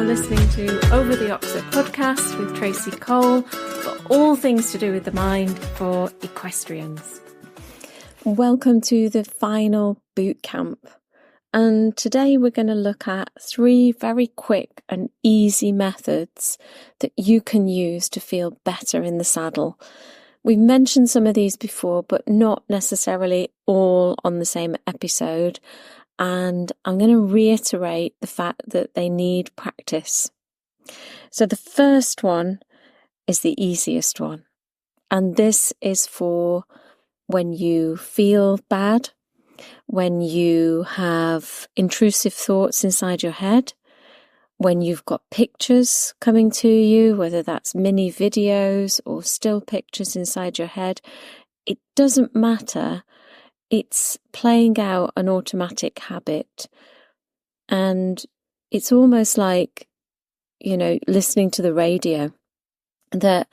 are listening to Over the Oxer podcast with Tracy Cole for all things to do with the mind for equestrians. Welcome to the final boot camp. And today we're going to look at 3 very quick and easy methods that you can use to feel better in the saddle. We've mentioned some of these before, but not necessarily all on the same episode. And I'm going to reiterate the fact that they need practice. So the first one is the easiest one. And this is for when you feel bad, when you have intrusive thoughts inside your head, when you've got pictures coming to you, whether that's mini videos or still pictures inside your head. It doesn't matter. It's playing out an automatic habit, and it's almost like, listening to the radio, that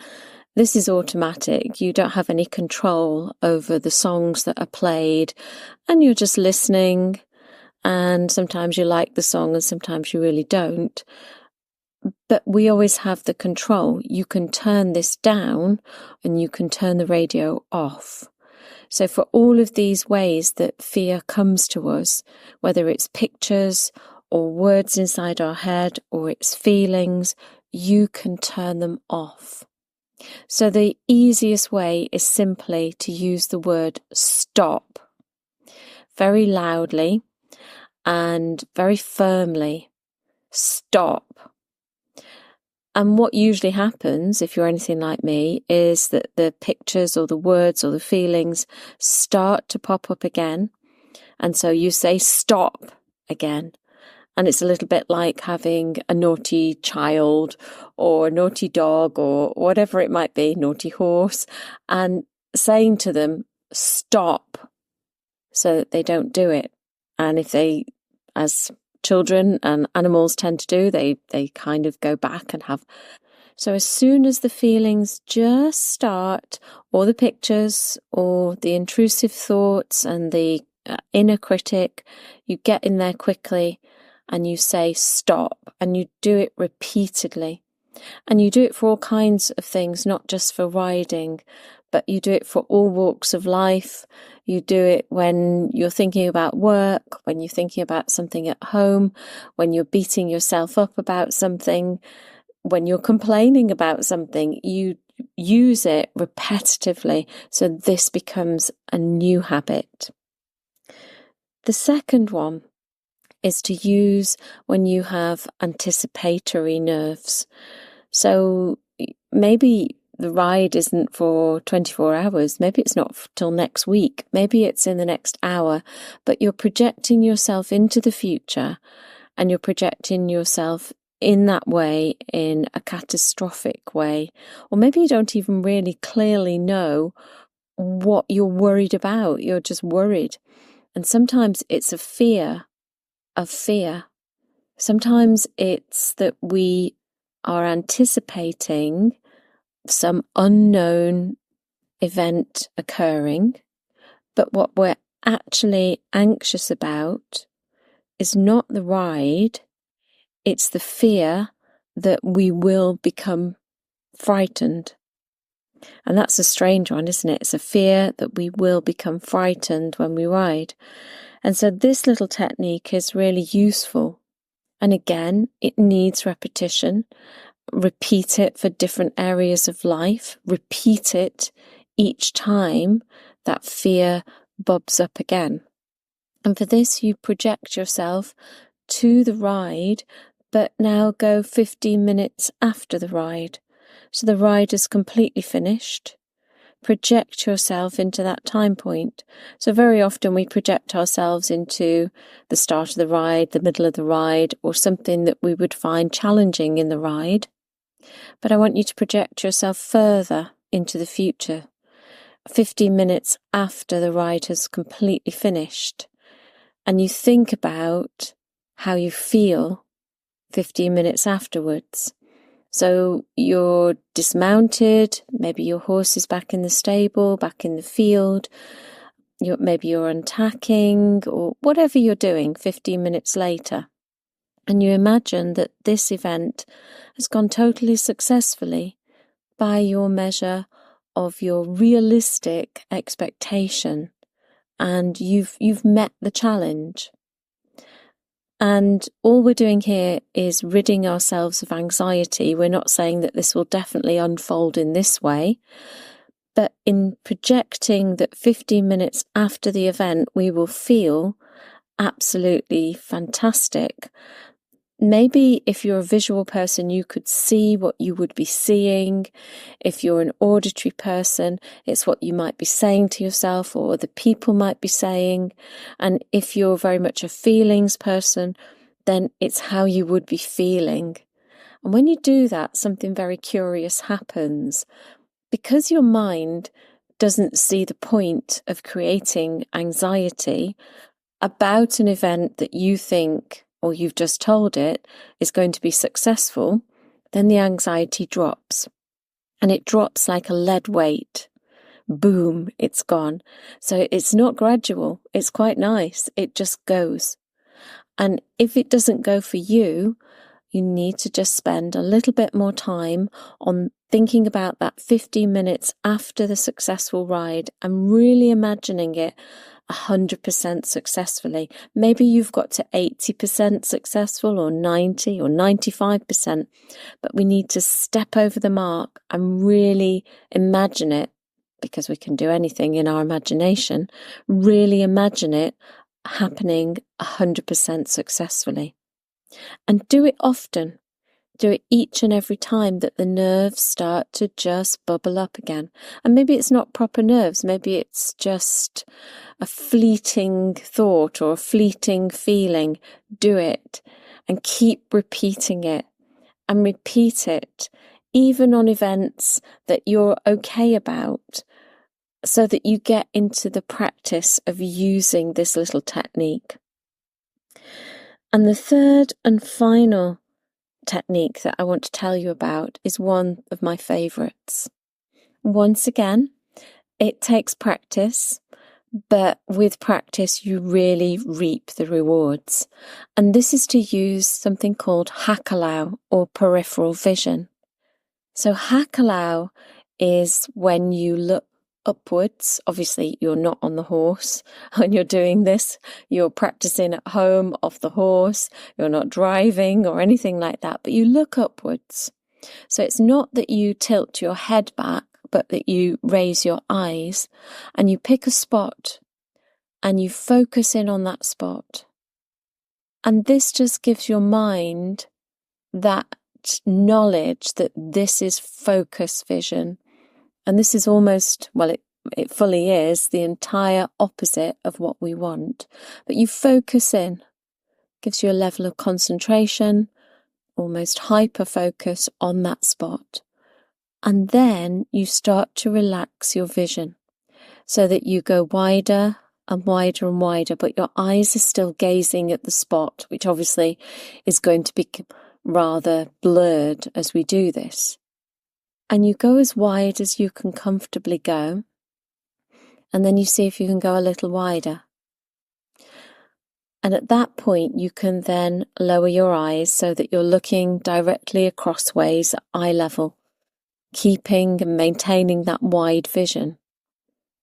this is automatic. You don't have any control over the songs that are played, and you're just listening, and sometimes you like the song and sometimes you really don't. But we always have the control. You can turn this down and you can turn the radio off. So for all of these ways that fear comes to us, whether it's pictures or words inside our head or it's feelings, you can turn them off. So the easiest way is simply to use the word stop very loudly and very firmly. Stop. And what usually happens, if you're anything like me, is that the pictures or the words or the feelings start to pop up again. And so you say stop again. And it's a little bit like having a naughty child or a naughty dog or whatever it might be, naughty horse, and saying to them, stop, so that they don't do it. And if they, as children and animals tend to do, they kind of go back and have. So as soon as the feelings just start, or the pictures, or the intrusive thoughts and the inner critic, you get in there quickly and you say stop, and you do it repeatedly. And you do it for all kinds of things, not just for riding, but you do it for all walks of life. You do it when you're thinking about work, when you're thinking about something at home, when you're beating yourself up about something, when you're complaining about something. You use it repetitively, so this becomes a new habit. The second one is to use when you have anticipatory nerves. So maybe the ride isn't for 24 hours. Maybe it's not till next week. Maybe it's in the next hour. But you're projecting yourself into the future, and you're projecting yourself in that way, in a catastrophic way. Or maybe you don't even really clearly know what you're worried about. You're just worried. And sometimes it's a fear of fear. Sometimes it's that we are anticipating some unknown event occurring, but what we're actually anxious about is not the ride, it's the fear that we will become frightened. And that's a strange one, isn't it? It's a fear that we will become frightened when we ride. And so this little technique is really useful. And again, it needs repetition. Repeat it for different areas of life. Repeat it each time that fear bobs up again. And for this, you project yourself to the ride, but now go 15 minutes after the ride. So the ride is completely finished. Project yourself into that time point. So very often we project ourselves into the start of the ride, the middle of the ride, or something that we would find challenging in the ride. But I want you to project yourself further into the future, 15 minutes after the ride has completely finished. And you think about how you feel 15 minutes afterwards. So you're dismounted, maybe your horse is back in the stable, back in the field, maybe you're untacking, or whatever you're doing 15 minutes later. And you imagine that this event has gone totally successfully by your measure of your realistic expectation, and you've met the challenge. And all we're doing here is ridding ourselves of anxiety. We're not saying that this will definitely unfold in this way, but in projecting that 15 minutes after the event, we will feel absolutely fantastic. Maybe if you're a visual person, you could see what you would be seeing. If you're an auditory person, it's what you might be saying to yourself or other people might be saying. And if you're very much a feelings person, then it's how you would be feeling. And when you do that, something very curious happens. Because your mind doesn't see the point of creating anxiety about an event that you think, or you've just told it, is going to be successful, then the anxiety drops. And it drops like a lead weight. Boom, it's gone. So it's not gradual. It's quite nice. It just goes. And if it doesn't go for you, you need to just spend a little bit more time on thinking about that 15 minutes after the successful ride and really imagining it 100% successfully. Maybe you've got to 80% successful or 90 or 95%, but we need to step over the mark and really imagine it, because we can do anything in our imagination, really imagine it happening 100% successfully. And do it often. Do it each and every time that the nerves start to just bubble up again. And maybe it's not proper nerves. Maybe it's just a fleeting thought or a fleeting feeling. Do it and keep repeating it, and repeat it even on events that you're okay about, so that you get into the practice of using this little technique. And the third and final technique that I want to tell you about is one of my favourites. Once again, it takes practice, but with practice you really reap the rewards. And this is to use something called Hakalau, or peripheral vision. So Hakalau is when you look upwards. Obviously you're not on the horse when you're doing this. You're practicing at home off the horse. You're not driving or anything like that, but you look upwards. So it's not that you tilt your head back, but that you raise your eyes and you pick a spot and you focus in on that spot. And this just gives your mind that knowledge that this is focus vision. And this is almost, well, it fully is the entire opposite of what we want. But you focus in, gives you a level of concentration, almost hyper focus on that spot. And then you start to relax your vision so that you go wider and wider and wider, but your eyes are still gazing at the spot, which obviously is going to be rather blurred as we do this. And you go as wide as you can comfortably go. And then you see if you can go a little wider. And at that point, you can then lower your eyes so that you're looking directly acrossways at eye level, keeping and maintaining that wide vision.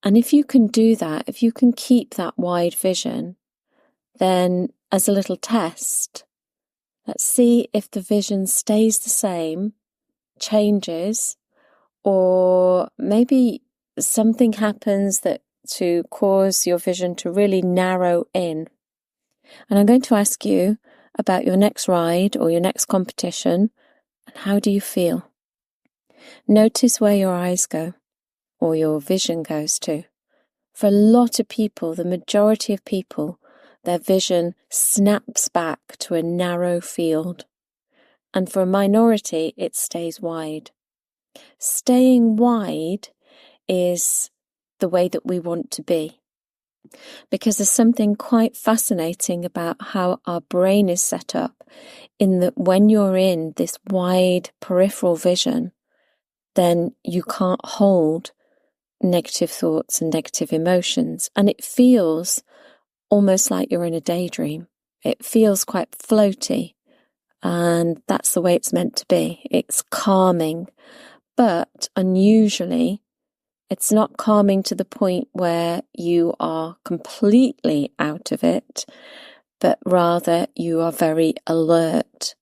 And if you can do that, if you can keep that wide vision, then as a little test, let's see if the vision stays the same, changes, or maybe something happens that to cause your vision to really narrow in. And I'm going to ask you about your next ride or your next competition, and how do you feel? Notice where your eyes go, or your vision goes to. For a lot of people, the majority of people, their vision snaps back to a narrow field. And for a minority, it stays wide. Staying wide is the way that we want to be, because there's something quite fascinating about how our brain is set up, in that when you're in this wide peripheral vision, then you can't hold negative thoughts and negative emotions, and it feels almost like you're in a daydream. It feels quite floaty. And that's the way it's meant to be. It's calming, but unusually, it's not calming to the point where you are completely out of it, but rather you are very alert.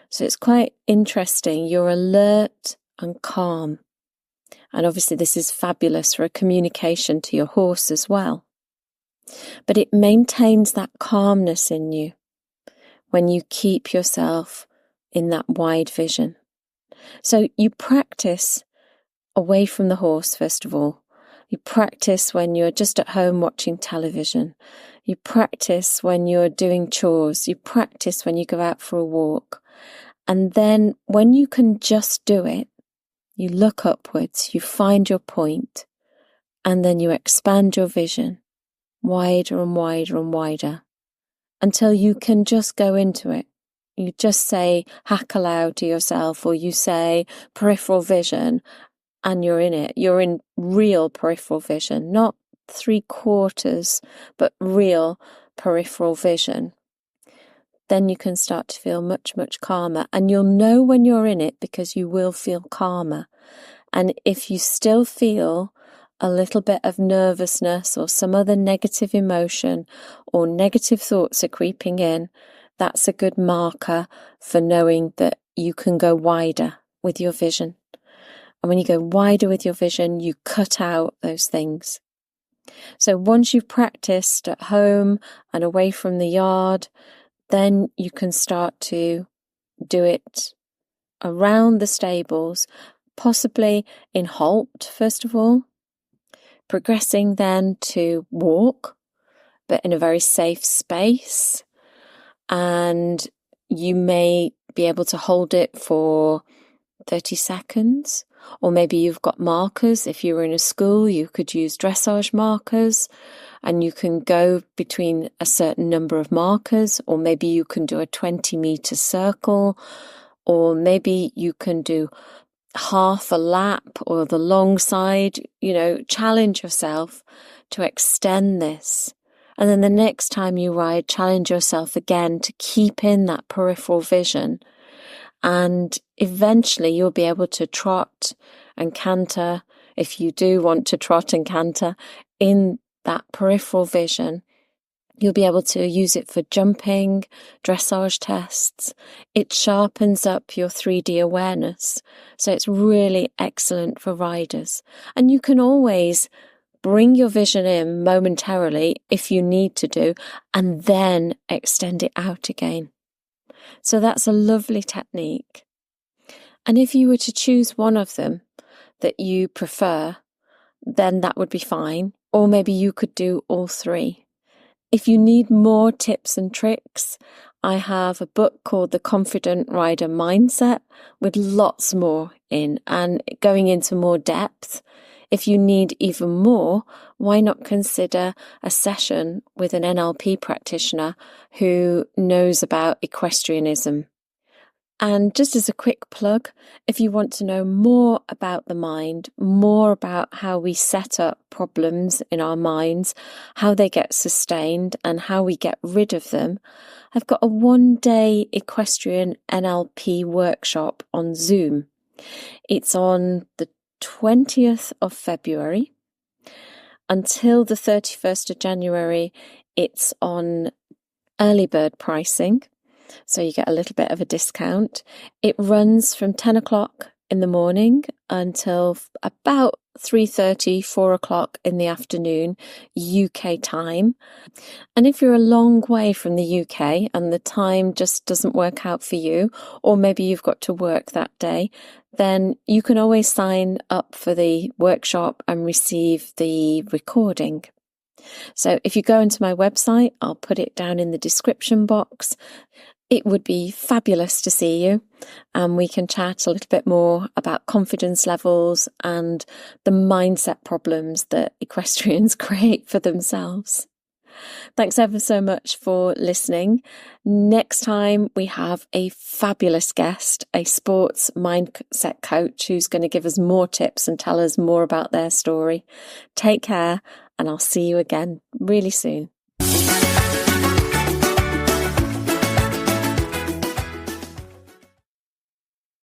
So it's quite interesting. You're alert and calm. And obviously this is fabulous for a communication to your horse as well. But it maintains that calmness in you when you keep yourself in that wide vision. So you practice away from the horse, first of all. You practice when you're just at home watching television. You practice when you're doing chores. You practice when you go out for a walk. And then when you can just do it, you look upwards, you find your point, and then you expand your vision wider and wider and wider until you can just go into it. You just say Hakalau to yourself, or you say peripheral vision, and you're in it. You're in real peripheral vision, not 3/4, but real peripheral vision. Then you can start to feel much, much calmer. And you'll know when you're in it because you will feel calmer. And if you still feel a little bit of nervousness or some other negative emotion or negative thoughts are creeping in, that's a good marker for knowing that you can go wider with your vision. And when you go wider with your vision, you cut out those things. So once you've practiced at home and away from the yard, then you can start to do it around the stables, possibly in halt, first of all, progressing then to walk, but in a very safe space. And you may be able to hold it for 30 seconds, or maybe you've got markers. If you were in a school, you could use dressage markers, and you can go between a certain number of markers, or maybe you can do a 20-meter circle, or maybe you can do half a lap or the long side. Challenge yourself to extend this. And then the next time you ride, challenge yourself again to keep in that peripheral vision. And eventually you'll be able to trot and canter, if you do want to trot and canter, in that peripheral vision. You'll be able to use it for jumping, dressage tests. It sharpens up your 3D awareness. So it's really excellent for riders. And you can always bring your vision in momentarily if you need to do, and then extend it out again. So that's a lovely technique. And if you were to choose one of them that you prefer, then that would be fine. Or maybe you could do all three. If you need more tips and tricks, I have a book called The Confident Rider Mindset with lots more in and going into more depth. If you need even more, why not consider a session with an NLP practitioner who knows about equestrianism? And just as a quick plug, if you want to know more about the mind, more about how we set up problems in our minds, how they get sustained and how we get rid of them, I've got a 1-day equestrian NLP workshop on Zoom. It's on the 20th of February until the 31st of January. It's on early bird pricing. So you get a little bit of a discount. It runs from 10 o'clock in the morning until about 3:30, 4 o'clock in the afternoon, UK time. And if you're a long way from the UK and the time just doesn't work out for you, or maybe you've got to work that day, then you can always sign up for the workshop and receive the recording. So if you go into my website, I'll put it down in the description box. It would be fabulous to see you, and we can chat a little bit more about confidence levels and the mindset problems that equestrians create for themselves. Thanks ever so much for listening. Next time we have a fabulous guest, a sports mindset coach who's going to give us more tips and tell us more about their story. Take care, and I'll see you again really soon.